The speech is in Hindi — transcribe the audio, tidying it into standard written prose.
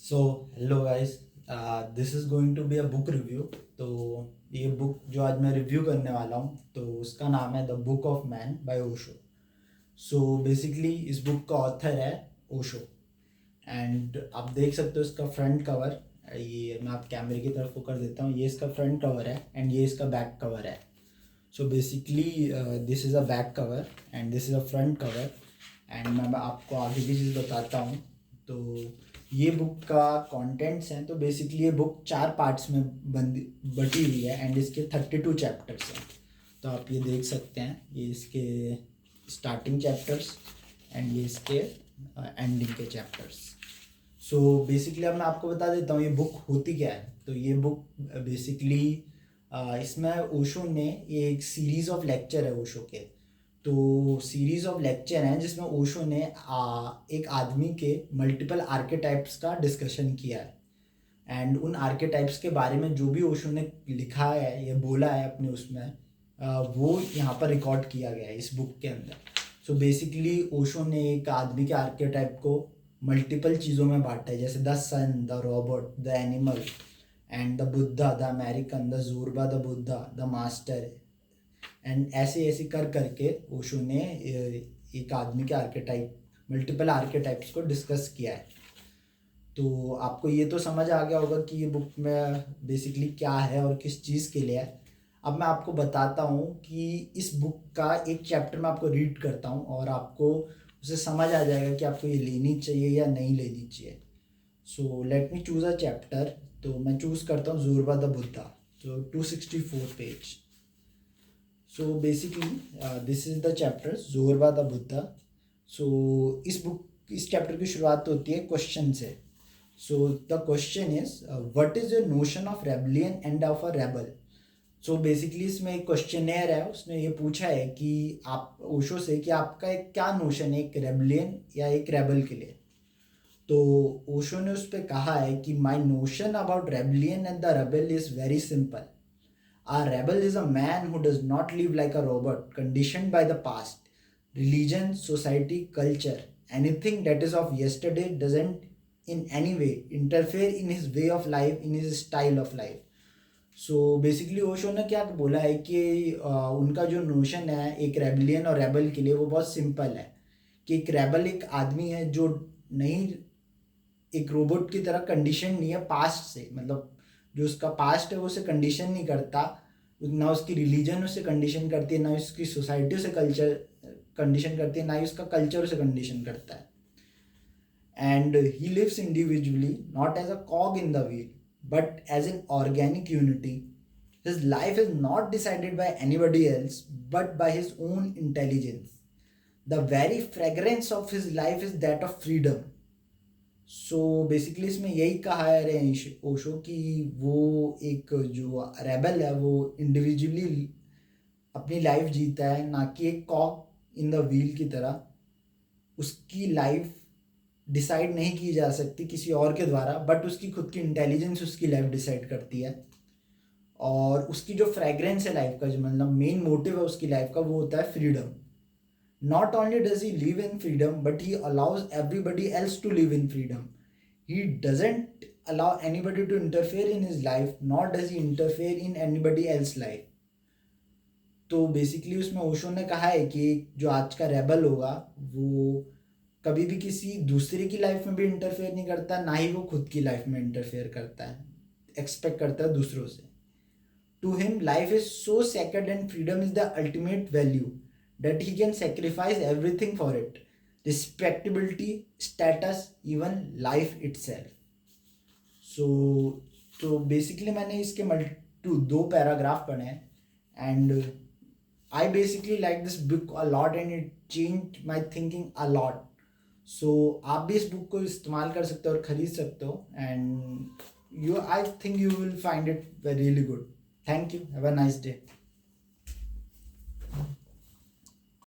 So hello guys, this is going to be a book review. तो ये बुक जो आज मैं रिव्यू करने वाला हूँ तो उसका नाम है the book of man by Osho. So basically इस बुक का ऑथर है ओशो। एंड आप देख सकते हो इसका फ्रंट कवर। ये मैं आप कैमरे की तरफ फोकस देता हूँ, ये इसका फ्रंट कवर है एंड ये इसका बैक कवर है। सो basically this is a back cover and this is a front cover. And मैं आपको आगे की चीज़ बताता हूँ। तो ये बुक का कंटेंट्स हैं। तो बेसिकली ये बुक 4 पार्ट्स में बटी हुई है एंड इसके 32 चैप्टर्स हैं। तो आप ये देख सकते हैं, ये इसके स्टार्टिंग चैप्टर्स एंड ये इसके एंडिंग के चैप्टर्स। सो बेसिकली अब मैं आपको बता देता हूँ ये बुक होती क्या है। तो ये बुक बेसिकली इसमें ओशो ने, ये एक सीरीज़ ऑफ लेक्चर है ओशो के। तो सीरीज़ ऑफ लेक्चर हैं जिसमें ओशो ने एक आदमी के मल्टीपल आर्केटाइप्स का डिस्कशन किया है। एंड उन आर्केटाइप्स के बारे में जो भी ओशो ने लिखा है या बोला है अपने उसमें, वो यहाँ पर रिकॉर्ड किया गया है इस बुक के अंदर। सो बेसिकली ओशो ने एक आदमी के आर्केटाइप को मल्टीपल चीज़ों में बांटा है, जैसे the sun, the robot, the animal and the Buddha, the American, the Zorba, the Buddha, the master. And ऐसे ऐसे कर करके ओशो ने एक आदमी के आर्केटाइप, मल्टीपल आर्केटाइप्स को डिस्कस किया है। तो आपको ये तो समझ आ गया होगा कि ये बुक में बेसिकली क्या है और किस चीज़ के लिए है। अब मैं आपको बताता हूँ कि इस बुक का एक चैप्टर मैं आपको रीड करता हूँ और आपको उसे समझ आ जाएगा कि आपको ये लेनी चाहिए या नहीं लेनी चाहिए। So let me choose a chapter. तो मैं चूज़ करता हूँ जोरबा द बुद्धा। तो 264 page. So basically this is the chapter Zorba the Buddha. So इस चैप्टर की शुरुआत होती है क्वेश्चन से। So the question is what is your notion of rebellion and of a rebel. So basically इसमें एक क्वेश्चनेयर है, उसने ये पूछा है कि आप ओशो से कि आपका एक क्या नोशन है एक रेबलियन या एक रेबल के लिए। तो ओशो ने उस पर कहा है कि my notion about rebellion and the rebel is very simple. A rebel is a man who does not live like a robot, conditioned by the past, religion, society, culture. Anything that is of yesterday doesn't in any way interfere in his way of life, in his style of life. So basically Osho ने क्या बोला है कि उनका जो नोशन है एक रेबलियन और रेबल के लिए वो बहुत सिंपल है। कि एक रेबल एक आदमी है जो नहीं, एक रोबोट की तरह कंडीशन नहीं है पास्ट से, मतलब जो उसका पास्ट है वो उसे कंडीशन नहीं करता। ना उसकी रिलीजन उसे कंडीशन करती है, ना उसकी सोसाइटी उसे कल्चर कंडीशन करती है, ना ही उसका कल्चर उसे कंडीशन करता है। And he lives individually not as a cog in the wheel but as an organic unity. His life is not decided by anybody else but by his own intelligence. The very fragrance of his life is that of freedom. So basically इसमें यही कहा है ओशो कि वो एक जो रेबल है वो इंडिविजुअली अपनी लाइफ जीता है, ना कि एक कॉक इन द व्हील की तरह। उसकी लाइफ डिसाइड नहीं की जा सकती किसी और के द्वारा, बट उसकी खुद की इंटेलिजेंस उसकी लाइफ डिसाइड करती है। और उसकी जो फ्रेग्रेंस है लाइफ का, जो मतलब मेन मोटिव है उसकी लाइफ का, वो होता है freedom. Not only does he live in freedom, but he allows everybody else to live in freedom. He doesn't allow anybody to interfere in his life, nor does he interfere in anybody else's life. तो बेसिकली उसमें ओशो ने कहा है कि जो आज का रेबल होगा वो कभी भी किसी दूसरे की लाइफ में भी इंटरफेयर नहीं करता, ना ही वो खुद की लाइफ में इंटरफेयर करता है, एक्सपेक्ट करता है दूसरों से। To him, life is so sacred and freedom is the ultimate value that he can sacrifice everything for it. Respectability, status, even life itself. So, तो बेसिकली मैंने इसके दो पैराग्राफ पढ़े हैं and I basically like this book a lot and it change my thinking a lot. So आप भी इस बुक को इस्तेमाल कर सकते हो और ख़रीद सकते हो and you I think you will find it very really good. Thank you. Have a nice day.